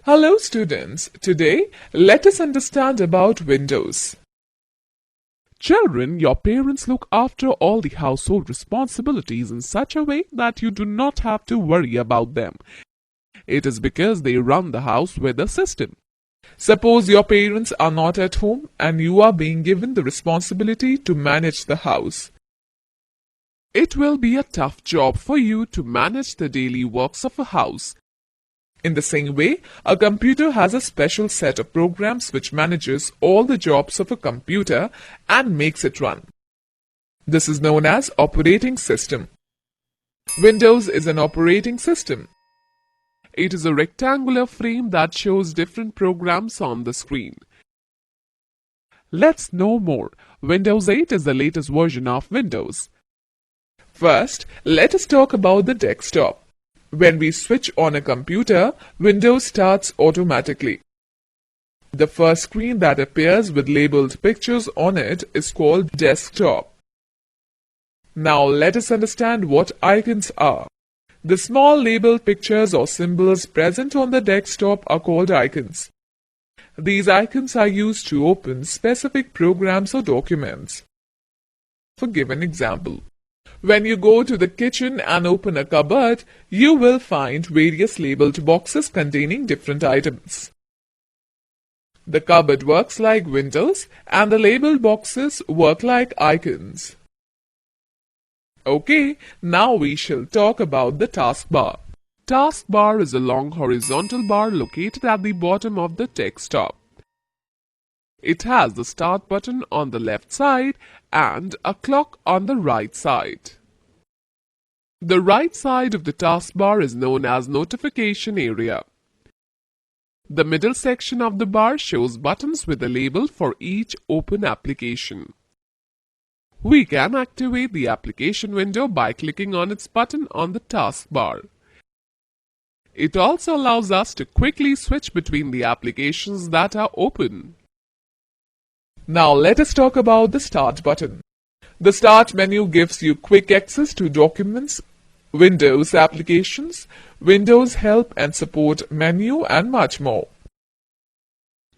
Hello students, today let us understand about windows. Children, your parents look after all the household responsibilities in such a way that you do not have to worry about them. It is because they run the house with a system. Suppose your parents are not at home and you are being given the responsibility to manage the house. It will be a tough job for you to manage the daily works of a house. In the same way, a computer has a special set of programs which manages all the jobs of a computer and makes it run. This is known as operating system. Windows is an operating system. It is a rectangular frame that shows different programs on the screen. Let's know more. Windows 8 is the latest version of Windows. First, let us talk about the desktop. When we switch on a computer, Windows starts automatically. The first screen that appears with labeled pictures on it is called desktop. Now let us understand what icons are. The small labeled pictures or symbols present on the desktop are called icons. These icons are used to open specific programs or documents. For given example, when you go to the kitchen and open a cupboard, you will find various labeled boxes containing different items. The cupboard works like windows and the labeled boxes work like icons. Okay, now we shall talk about the taskbar. Taskbar is a long horizontal bar located at the bottom of the desktop. It has the start button on the left side and a clock on the right side. The right side of the taskbar is known as notification area. The middle section of the bar shows buttons with a label for each open application. We can activate the application window by clicking on its button on the taskbar. It also allows us to quickly switch between the applications that are open. Now let us talk about the Start button. The Start menu gives you quick access to documents, Windows applications, Windows Help and Support menu and much more.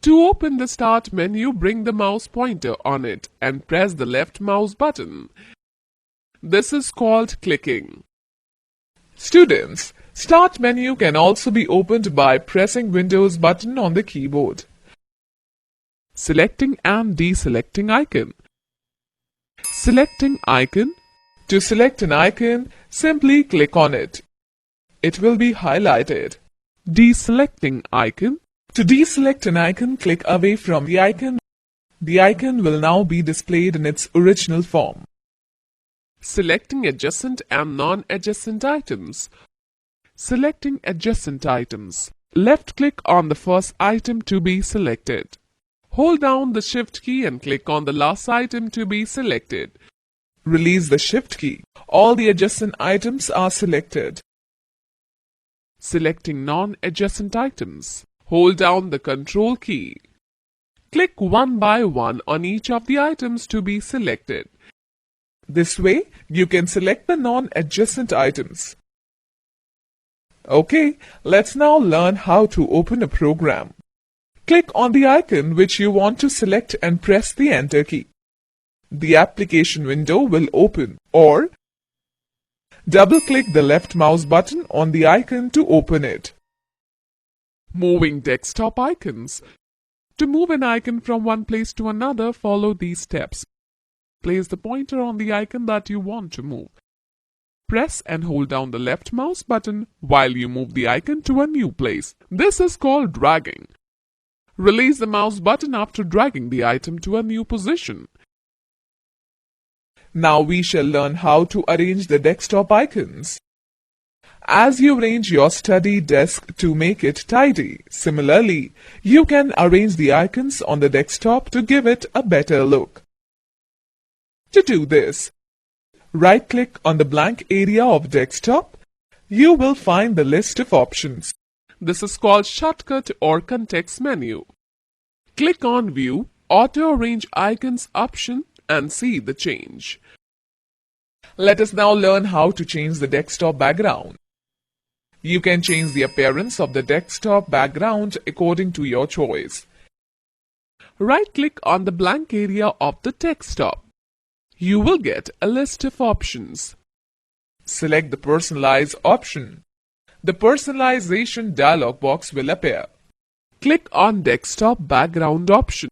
To open the Start menu, bring the mouse pointer on it and press the left mouse button. This is called clicking. Students, Start menu can also be opened by pressing Windows button on the keyboard. Selecting and deselecting icon. Selecting icon. To select an icon, simply click on it. It will be highlighted. Deselecting icon. To deselect an icon, click away from the icon. The icon will now be displayed in its original form. Selecting adjacent and non-adjacent items. Selecting adjacent items. Left-click on the first item to be selected. Hold down the Shift key and click on the last item to be selected. Release the Shift key. All the adjacent items are selected. Selecting non-adjacent items. Hold down the Control key. Click one by one on each of the items to be selected. This way, you can select the non-adjacent items. Okay, let's now learn how to open a program. Click on the icon which you want to select and press the Enter key. The application window will open, or double-click the left mouse button on the icon to open it. Moving desktop icons. To move an icon from one place to another, follow these steps. Place the pointer on the icon that you want to move. Press and hold down the left mouse button while you move the icon to a new place. This is called dragging. Release the mouse button after dragging the item to a new position. Now we shall learn how to arrange the desktop icons. As you arrange your study desk to make it tidy, similarly, you can arrange the icons on the desktop to give it a better look. To do this, right-click on the blank area of desktop. You will find the list of options. This is called shortcut or context menu. Click on View, Auto Arrange Icons option and see the change. Let us now learn how to change the desktop background. You can change the appearance of the desktop background according to your choice. Right-click on the blank area of the desktop. You will get a list of options. Select the Personalize option. The Personalization dialog box will appear. Click on Desktop Background option.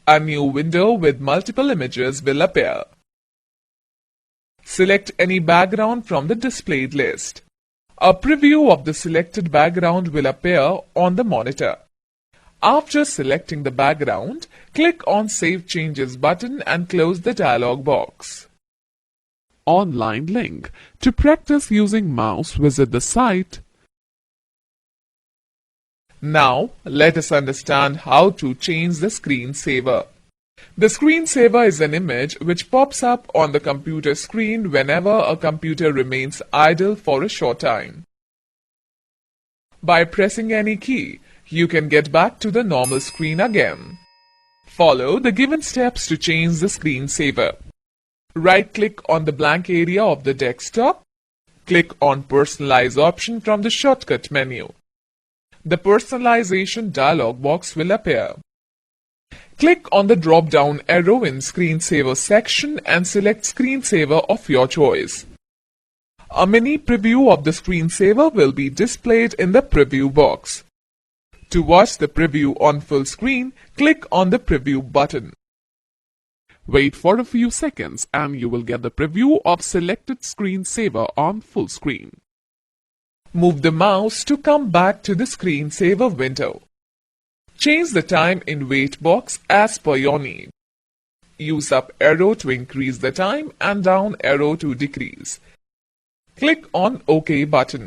A new window with multiple images will appear. Select any background from the displayed list. A preview of the selected background will appear on the monitor. After selecting the background, click on Save Changes button and close the dialog box. Online link. To practice using mouse, visit the site. Now, let us understand how to change the screensaver. The screensaver is an image which pops up on the computer screen whenever a computer remains idle for a short time. By pressing any key, you can get back to the normal screen again. Follow the given steps to change the screensaver. Right-click on the blank area of the desktop. Click on Personalize option from the shortcut menu. The Personalization dialog box will appear. Click on the drop-down arrow in Screensaver section and select Screensaver of your choice. A mini preview of the screensaver will be displayed in the preview box. To watch the preview on full screen, click on the preview button. Wait for a few seconds and you will get the preview of selected screensaver on full screen. Move the mouse to come back to the screensaver window. Change the time in wait box as per your need. Use up arrow to increase the time and down arrow to decrease. Click on OK button.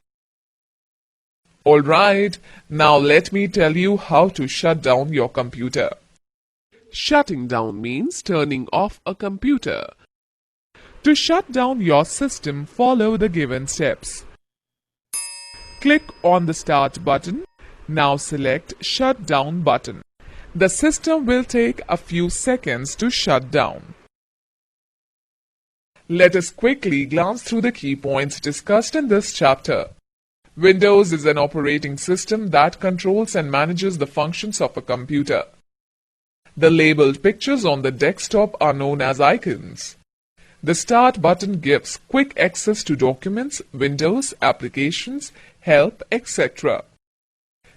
Alright, now let me tell you how to shut down your computer. Shutting down means turning off a computer. To shut down your system, follow the given steps. Click on the Start button. Now select Shut Down button. The system will take a few seconds to shut down. Let us quickly glance through the key points discussed in this chapter. Windows is an operating system that controls and manages the functions of a computer. The labeled pictures on the desktop are known as icons. The Start button gives quick access to documents, windows, applications, help, etc.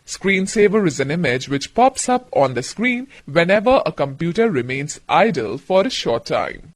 Screensaver is an image which pops up on the screen whenever a computer remains idle for a short time.